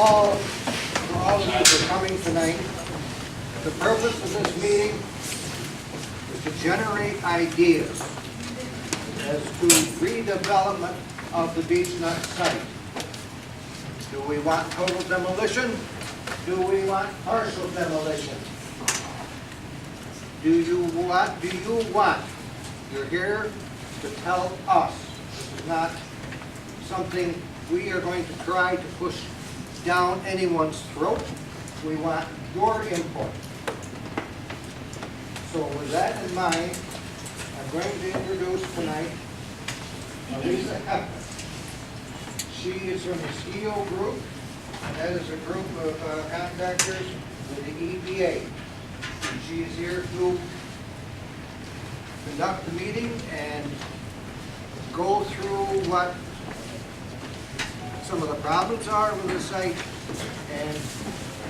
all of you for coming tonight. The purpose of this meeting is to generate ideas as to redevelopment of the Beech-Nut site. Do we want total demolition? Do we want partial demolition? Do you want? You're here to tell us. This is not something we are going to try to push down anyone's throat. We want your input. So with that in mind, I'm going to introduce tonight Lisa Hefner. She is from the SKIO group, and that is a group of contractors with the EPA. And she is here to conduct the meeting and go through what some of the problems are with the site, and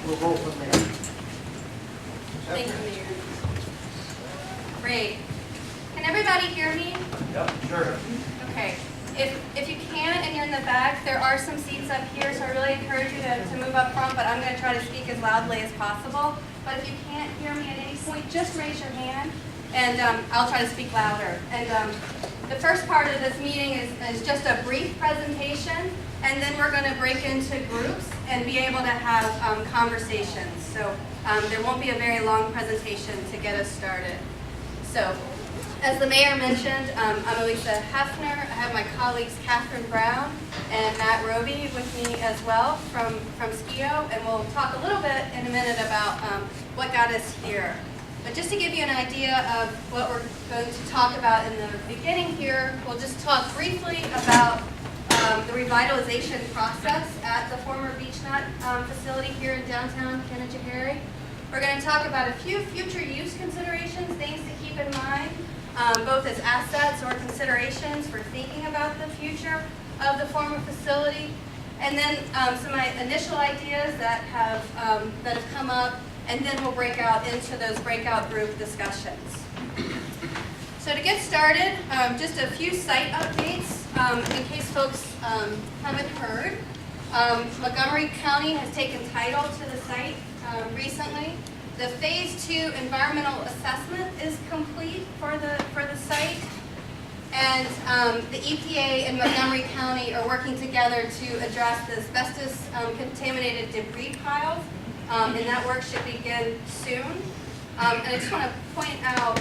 we'll go from there. Thank you, Mayor. Great. Can everybody hear me? Yep, sure. Okay. If you can and you're in the back, there are some seats up here, so I really encourage you to move up front, but I'm going to try to speak as loudly as possible. But if you can't hear me at any point, just raise your hand, and I'll try to speak louder. And the first part of this meeting is just a brief presentation, and then we're going to break into groups and be able to have conversations. So there won't be a very long presentation to get us started. So, as the mayor mentioned, I'm Lisa Hefner. I have my colleagues Catherine Brown and Matt Roby with me as well from SKIO, and we'll talk a little bit in a minute about what got us here. But just to give you an idea of what we're going to talk about in the beginning here, we'll just talk briefly about the revitalization process at the former Beech-Nut facility here in downtown Canajoharie. We're going to talk about a few future use considerations, things to keep in mind, both as assets or considerations for thinking about the future of the former facility, and then some initial ideas that have come up, and then we'll break out into those breakout group discussions. So to get started, just a few site updates in case folks haven't heard. Montgomery County has taken title to the site recently. The Phase 2 environmental assessment is complete for the site, and the EPA and Montgomery County are working together to address the asbestos contaminated debris piles, and that work should begin soon. And I just want to point out,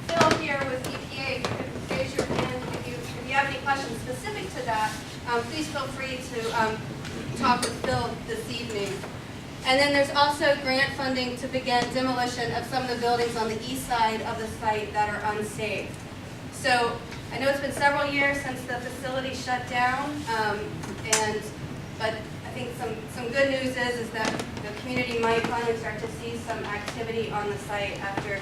Phil here with EPA, if you could raise your hand if you have any questions specific to that, please feel free to talk with Phil this evening. And then there's also grant funding to begin demolition of some of the buildings on the east side of the site that are unsafe. So I know it's been several years since the facility shut down, but I think some good news is that the community might finally start to see some activity on the site after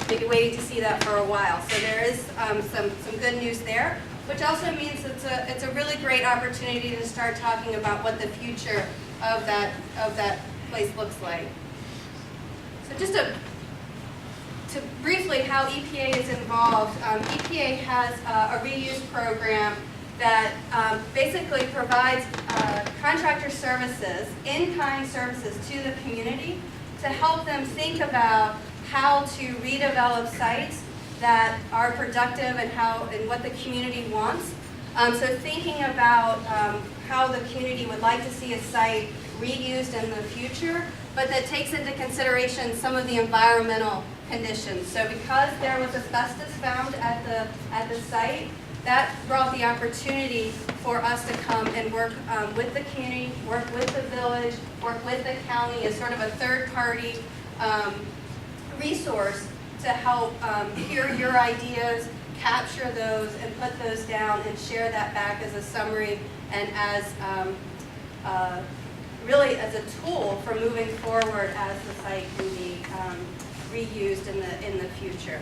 maybe waiting to see that for a while. So there is some good news there, which also means it's a really great opportunity to start talking about what the future of that place looks like. So just to briefly how EPA is involved, EPA has a reuse program that basically provides contractor services, in-kind services to the community to help them think about how to redevelop sites that are productive and what the community wants. So thinking about how the community would like to see a site reused in the future, but that takes into consideration some of the environmental conditions. So because there was asbestos found at the site, that brought the opportunity for us to come and work with the community, work with the village, work with the county as sort of a third-party resource to help hear your ideas, capture those, and put those down and share that back as a summary and as really as a tool for moving forward as the site can be reused in the future.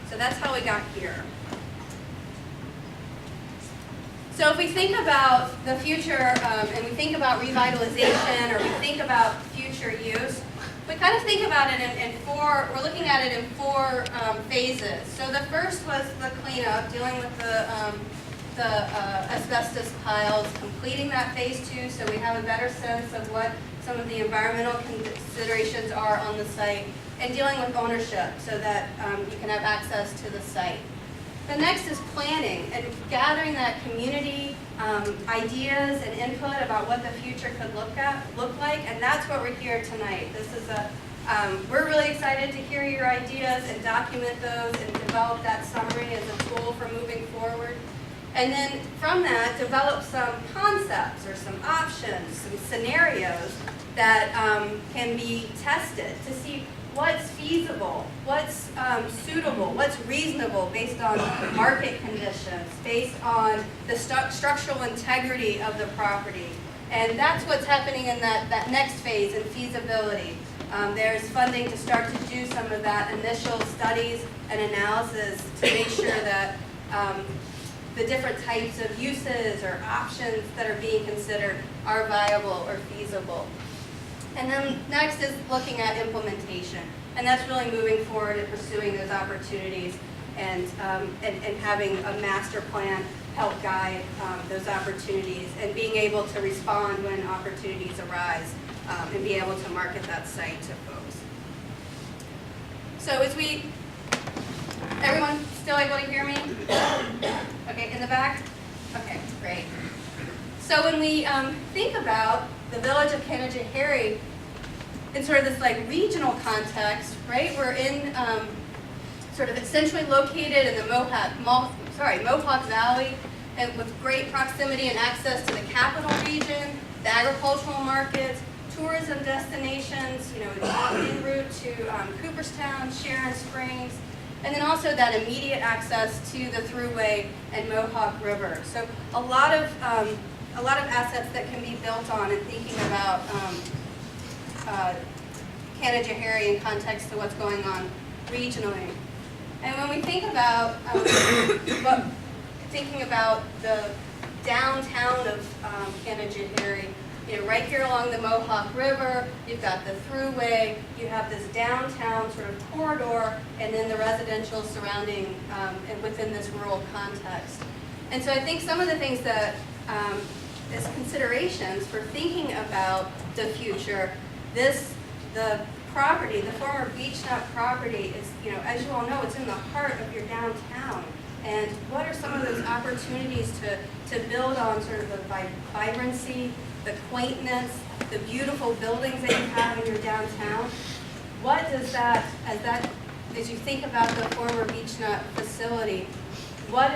So that's how we got here. So if we think about the future and we think about revitalization or we think about future use, we kind of think about it in four, we're looking at it in four phases. So the first was the cleanup, dealing with the asbestos piles, completing that phase 2 so we have a better sense of what some of the environmental considerations are on the site, and dealing with ownership so that you can have access to the site. The next is planning and gathering that community ideas and input about what the future could look like, and that's what we're here tonight. This is we're really excited to hear your ideas and document those and develop that summary as a tool for moving forward. And then from that, develop some concepts or some options, some scenarios that can be tested to see what's feasible, what's suitable, what's reasonable based on market conditions, based on the structural integrity of the property. And that's what's happening in that next phase in feasibility. There's funding to start to do some of that initial studies and analysis to make sure that the different types of uses or options that are being considered are viable or feasible. And then next is looking at implementation. And that's really moving forward and pursuing those opportunities and having a master plan help guide those opportunities and being able to respond when opportunities arise and be able to market that site to folks. So as everyone still able to hear me? Okay, in the back? Okay, great. So when we think about the village of Canajoharie in sort of this like regional context, right? We're in sort of essentially located in the Mohawk Valley, and with great proximity and access to the capital region, the agricultural markets, tourism destinations, en route to Cooperstown, Sharon Springs, and then also that immediate access to the Thruway and Mohawk River. So a lot of assets that can be built on and thinking about Canajoharie in context to what's going on regionally. And when we think about the downtown of Canajoharie, right here along the Mohawk River, you've got the Thruway, you have this downtown sort of corridor, and then the residential surrounding and within this rural context. And so I think some of the things that as considerations for thinking about the future, the property, the former Beech-Nut property is, as you all know, it's in the heart of your downtown. And what are some of those opportunities to build on sort of the vibrancy, the quaintness, the beautiful buildings that you have in your downtown? What does that, as you think about the former Beech-Nut facility, what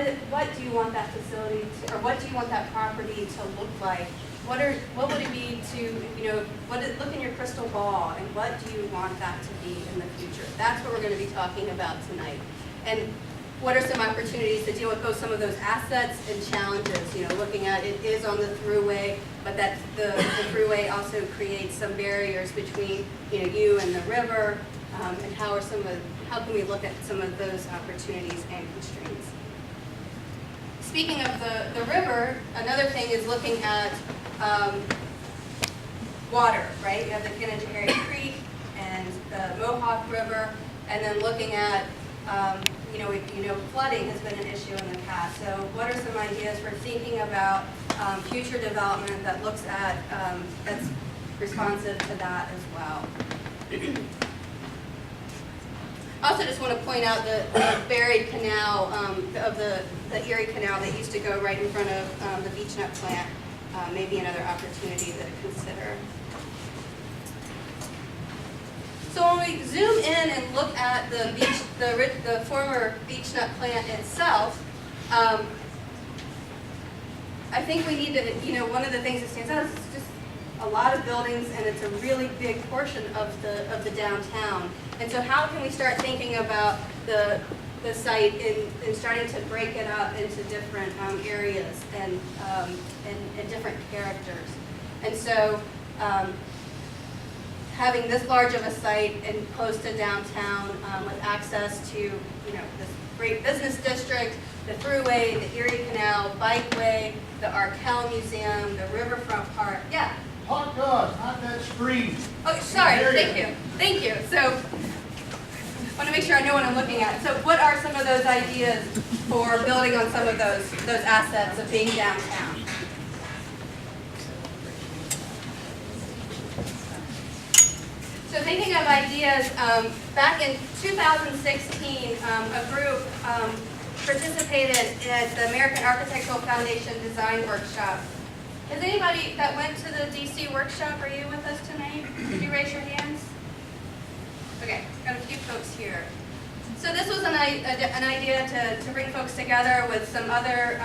do you want that facility to, or what do you want that property to look like? What would it be to, look in your crystal ball, and what do you want that to be in the future? That's what we're going to be talking about tonight. And what are some opportunities to deal with both some of those assets and challenges? Looking at it is on the Thruway, but that the Thruway also creates some barriers between you and the river, and how can we look at some of those opportunities and constraints? Speaking of the river, another thing is looking at water, right? You have the Canajoharie Creek and the Mohawk River, and then looking at flooding has been an issue in the past. So what are some ideas for thinking about future development that looks at, that's responsive to that as well? I also just want to point out the buried canal of the Erie Canal that used to go right in front of the Beech-Nut plant. Maybe another opportunity to consider. So when we zoom in and look at the former Beech-Nut plant itself, I think we need to, one of the things that stands out is it's just a lot of buildings, and it's a really big portion of the downtown. And so how can we start thinking about the site and starting to break it up into different areas and different characters? And so having this large of a site and close to downtown with access to this great business district, the Thruway, the Erie Canal, Bikeway, the Arkell Museum, the Riverfront Park. Yeah. Hot dog, not that screen. Oh, sorry. Thank you. So I want to make sure I know what I'm looking at. So what are some of those ideas for building on some of those assets of being downtown. So thinking of ideas, back in 2016, a group participated at the American Architectural Foundation Design Workshop. Is anybody that went to the DC workshop, are you with us tonight? Could you raise your hands? Okay, got a few folks here. So this was an idea to bring folks together with some other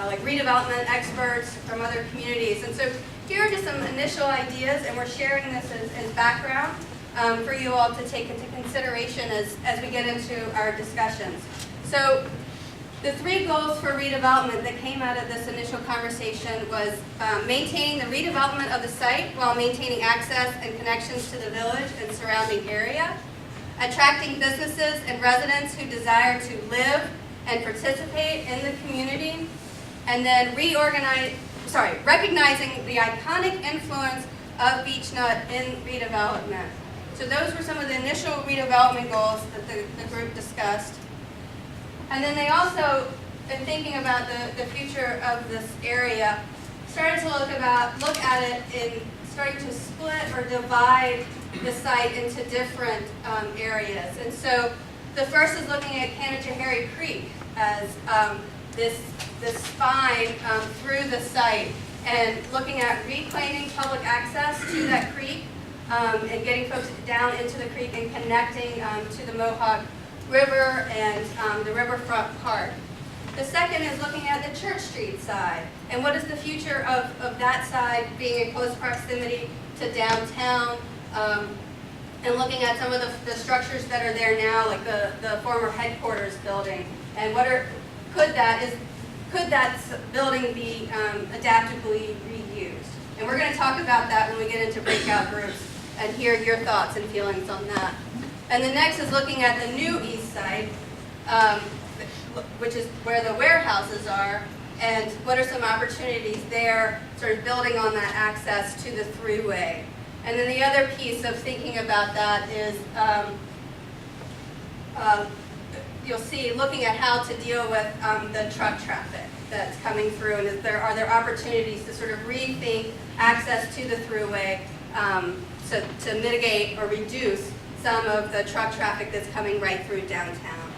like redevelopment experts from other communities. And so here are just some initial ideas, and we're sharing this as background for you all to take into consideration as we get into our discussions. So the three goals for redevelopment that came out of this initial conversation was maintaining the redevelopment of the site while maintaining access and connections to the village and surrounding area, attracting businesses and residents who desire to live and participate in the community, and then recognizing the iconic influence of Beech-Nut in redevelopment. So those were some of the initial redevelopment goals that the group discussed. And then they also, in thinking about the future of this area, started to look at it in starting to split or divide the site into different areas. And so the first is looking at Canajoharie Creek as this spine through the site, and looking at reclaiming public access to that creek and getting folks down into the creek and connecting to the Mohawk River and the riverfront park. The second is looking at the Church Street side, and what is the future of that side being in close proximity to downtown, and looking at some of the structures that are there now, like the former headquarters building, and could that building be adaptively reused? And we're going to talk about that when we get into breakout groups and hear your thoughts and feelings on that. And the next is looking at the new east side, which is where the warehouses are, and what are some opportunities there, sort of building on that access to the thruway. And then the other piece of thinking about that is you'll see looking at how to deal with the truck traffic that's coming through, and are there opportunities to sort of rethink access to the thruway to mitigate or reduce some of the truck traffic that's coming right through downtown.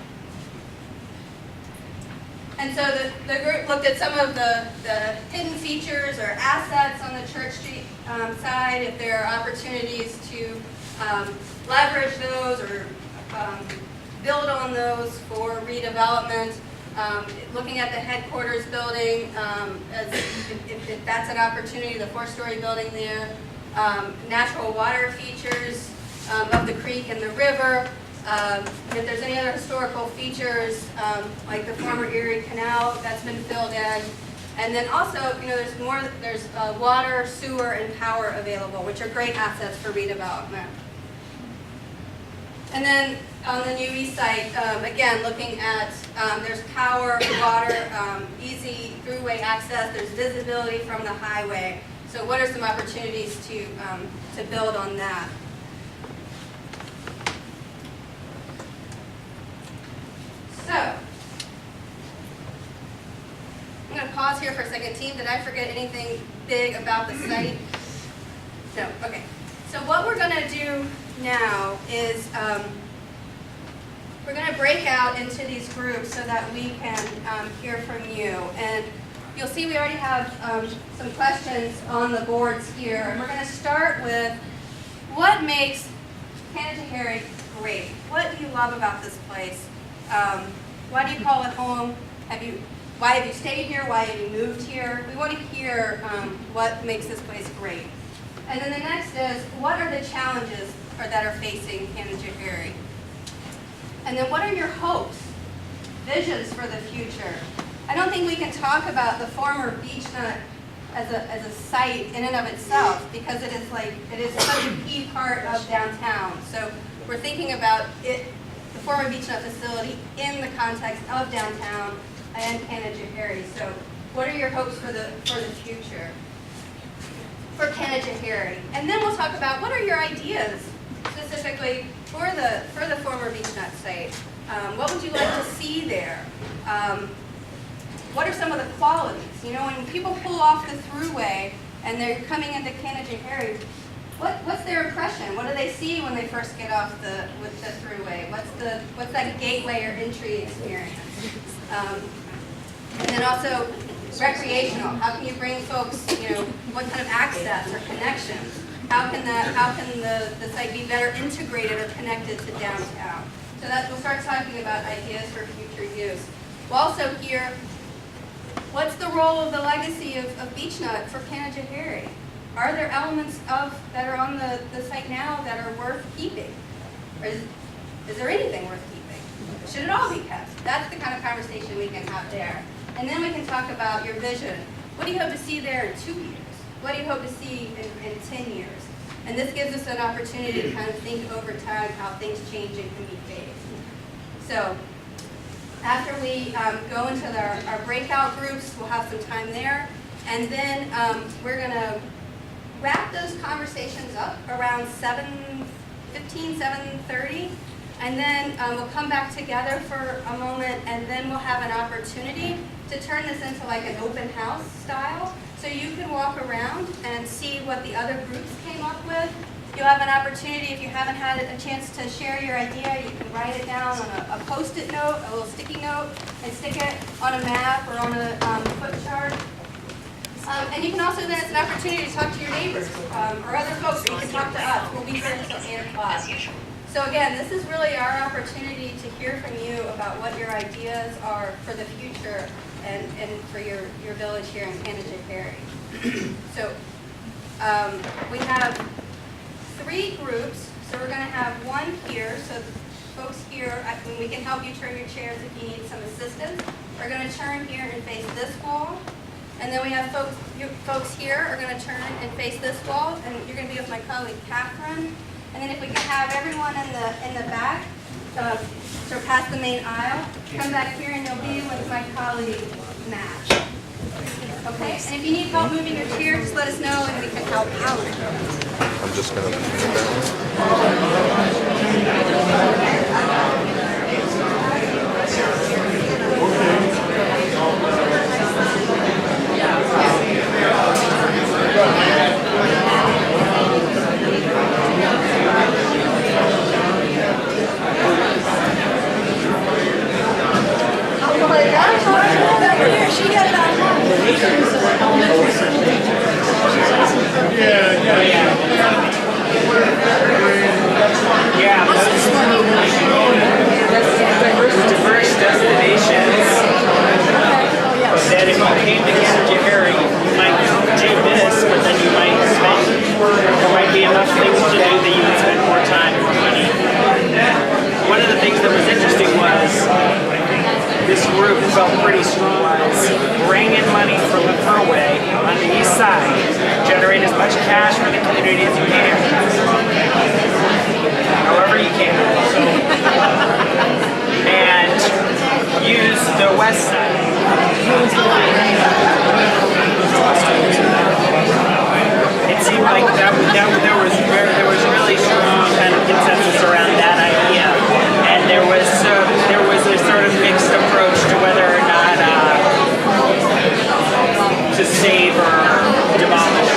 And so the group looked at some of the hidden features or assets on the Church Street side, if there are opportunities to leverage those or build on those for redevelopment. Looking at the headquarters building, if that's an opportunity, the 4-story building there. Natural water features of the creek and the river. If there's any other historical features, like the former Erie Canal that's been filled in. And then also, there's water, sewer, and power available, which are great assets for redevelopment. And then on the new east side, again, looking at, there's power, water, easy throughway access, there's visibility from the highway. So what are some opportunities to build on that? So, I'm going to pause here for a second. Team, did I forget anything big about the site? No, okay. So what we're going to do now is we're going to break out into these groups so that we can hear from you. And you'll see we already have some questions on the boards here. And we're going to start with what makes Canajoharie great? What do you love about this place? Why do you call it home? Why have you stayed here? Why have you moved here? We want to hear what makes this place great. And then the next is, what are the challenges that are facing Canajoharie? And then what are your hopes, visions for the future? I don't think we can talk about the former Beech-Nut as a site in and of itself, because it is such a key part of downtown. So we're thinking about it, the former Beech-Nut facility, in the context of downtown and Canajoharie. So what are your hopes for the future for Canajoharie? And then we'll talk about what are your ideas specifically for the former Beech-Nut site. What would you like to see there? What are some of the qualities? You know, when people pull off the thruway and they're coming into Canajoharie, what's their impression? What do they see when they first get off the thruway? What's that gateway or entry experience? And then also recreational. How can you bring folks? You know, what kind of access or connections? How can the site be better integrated or connected to downtown? So we'll start talking about ideas for future use. We'll also hear what's the role of the legacy of Beech-Nut for Canajoharie? Are there elements that are on the site now that are worth keeping? Or is there anything worth keeping? Should it all be kept? That's the kind of conversation we can have there. And then we can talk about your vision. What do you hope to see there in 2 years? What do you hope to see in 10 years? And this gives us an opportunity to kind of think over time how things change and can be phased. So after we go into our breakout groups, we'll have some time there. And then we're going to wrap those conversations up around 7:15, 7:30. And then we'll come back together for a moment, and then we'll have an opportunity to turn this into like an open house style. So you can walk around and see what the other groups came up with. You'll have an opportunity, if you haven't had a chance to share your idea, you can write it down on a Post-it note, a little sticky note, and stick it on a map or on a foot chart. And you can also, then it's an opportunity to talk to your neighbors or other folks, or you can talk to us. We'll be here until 8 o'clock. So again, this is really our opportunity to hear from you about what your ideas are for the future and for your village here in Canajoharie. So we have 3 groups. So we're going to have one here. So folks here, we can help you turn your chairs if you need some assistance. We're going to turn here and face this wall. And then we have folks here are going to turn and face this wall. And you're going to be with my colleague, Catherine. And then if we can have everyone in the back, so past the main aisle, come back here and you'll be with my colleague, Matt. Okay? And if you need help moving your chair, just let us know and we can help out. I'm just going diverse destinations that if you came to Canajoharie, you might do this, but then you might spend, there might be enough things to do that you would spend more time and more money. One of the things that was interesting was this group felt pretty strong was bring in money from the thruway on the east side, generate as much cash for the community as you can, however you can, and use the west side. It seemed like there was really strong kind of consensus around that idea, and there was a sort of mixed approach to whether or not to save or demolish.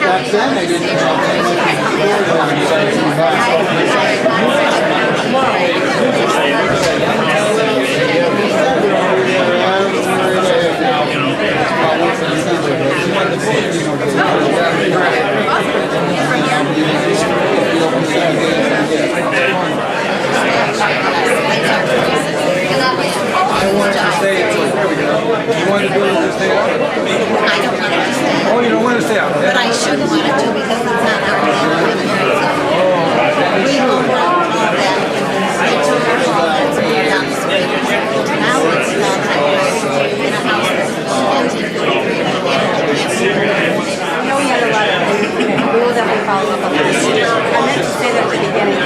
Back then, they didn't I wanted to stay. There we go. You wanted to do it to stay out? I don't want it to stay, Oh, you don't want to stay out? but I should want it to because it's not our neighborhood. We own all that. They took our hall and moved down the street. Now it's not in a house that's built I know we had a lot of rules that we follow up on. I meant to say that at the beginning.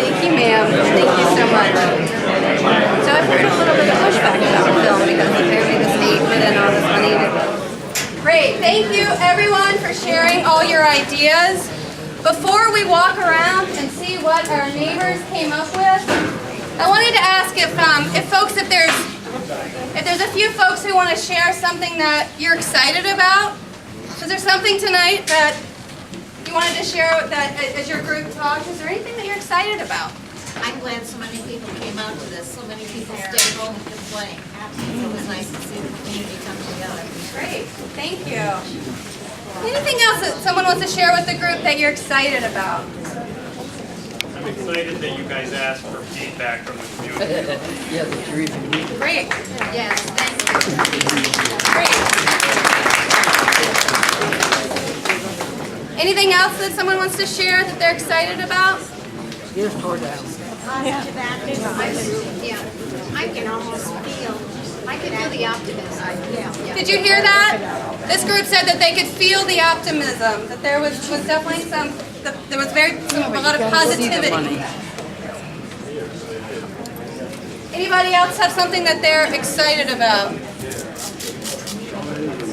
Thank you, ma'am. Thank you so much. So I've heard a little bit of pushback about the film because apparently the state put in all this money. Great. Thank you, everyone, for sharing all your ideas. Before we walk around and see what our neighbors came up with, I wanted to ask if there's a few folks who want to share something that you're excited about. Is there something tonight that you wanted to share that as your group talks? Is there anything that you're excited about? I'm glad so many people came out to this. So many people stayed home and could play. It was nice to see the community come together. Great, thank you. Anything else that someone wants to share with the group that you're excited about? I'm excited that you guys asked for feedback from the community. Great, Yes, thank you. great. Anything else that someone wants to share that they're excited about? I can almost feel, I can feel the optimism. Yeah. Did you hear that? This group said that they could feel the optimism, that there was definitely a lot of positivity. Anybody else have something that they're excited about?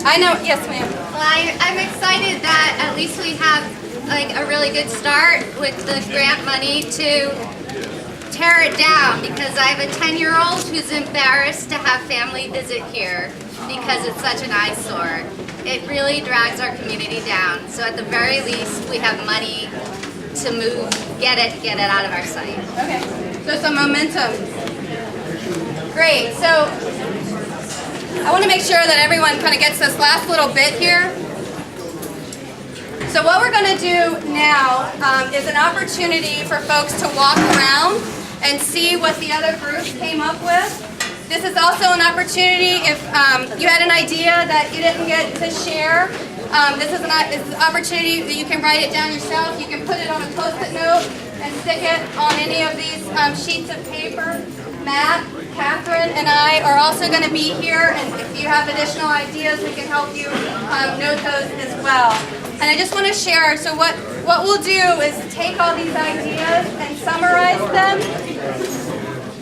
I know, yes ma'am. Well, I'm excited that at least we have like a really good start with the grant money to tear it down, because I have a 10-year-old who's embarrassed to have family visit here because it's such an eyesore. It really drags our community down. So at the very least, we have money to move, get it out of our sight. Okay, so some momentum. Great, so I want to make sure that everyone kind of gets this last little bit here. So what we're going to do now is an opportunity for folks to walk around and see what the other groups came up with. This is also an opportunity if you had an idea that you didn't get to share. This is an opportunity that you can write it down yourself. You can put it on a Post-it note and stick it on any of these sheets of paper. Matt, Catherine, and I are also going to be here, and if you have additional ideas, we can help you note those as well. And I just want to share, so what we'll do is take all these ideas and summarize them.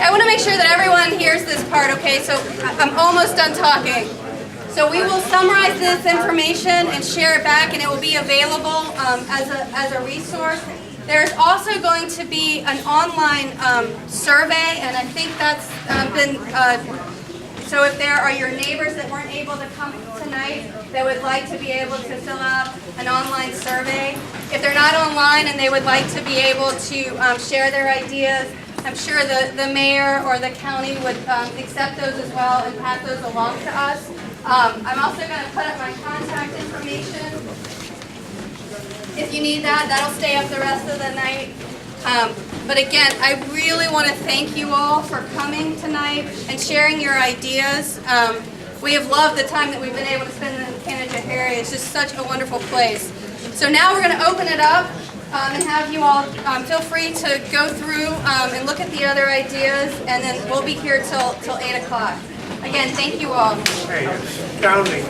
I want to make sure that everyone hears this part, okay? So I'm almost done talking. So we will summarize this information and share it back, and it will be available as a resource. There's also going to be an online survey, and I think that's been, so if there are your neighbors that weren't able to come tonight that would like to be able to fill out an online survey. If they're not online and they would like to be able to share their ideas, I'm sure the mayor or the county would accept those as well and pass those along to us. I'm also going to put up my contact information. If you need that, that'll stay up the rest of the night. But again, I really want to thank you all for coming tonight and sharing your ideas. We have loved the time that we've been able to spend in Canajoharie. It's just such a wonderful place. So now we're going to open it up and have you all feel free to go through and look at the other ideas, and then we'll be here till 8 o'clock. Again, thank you all. Hey, counting.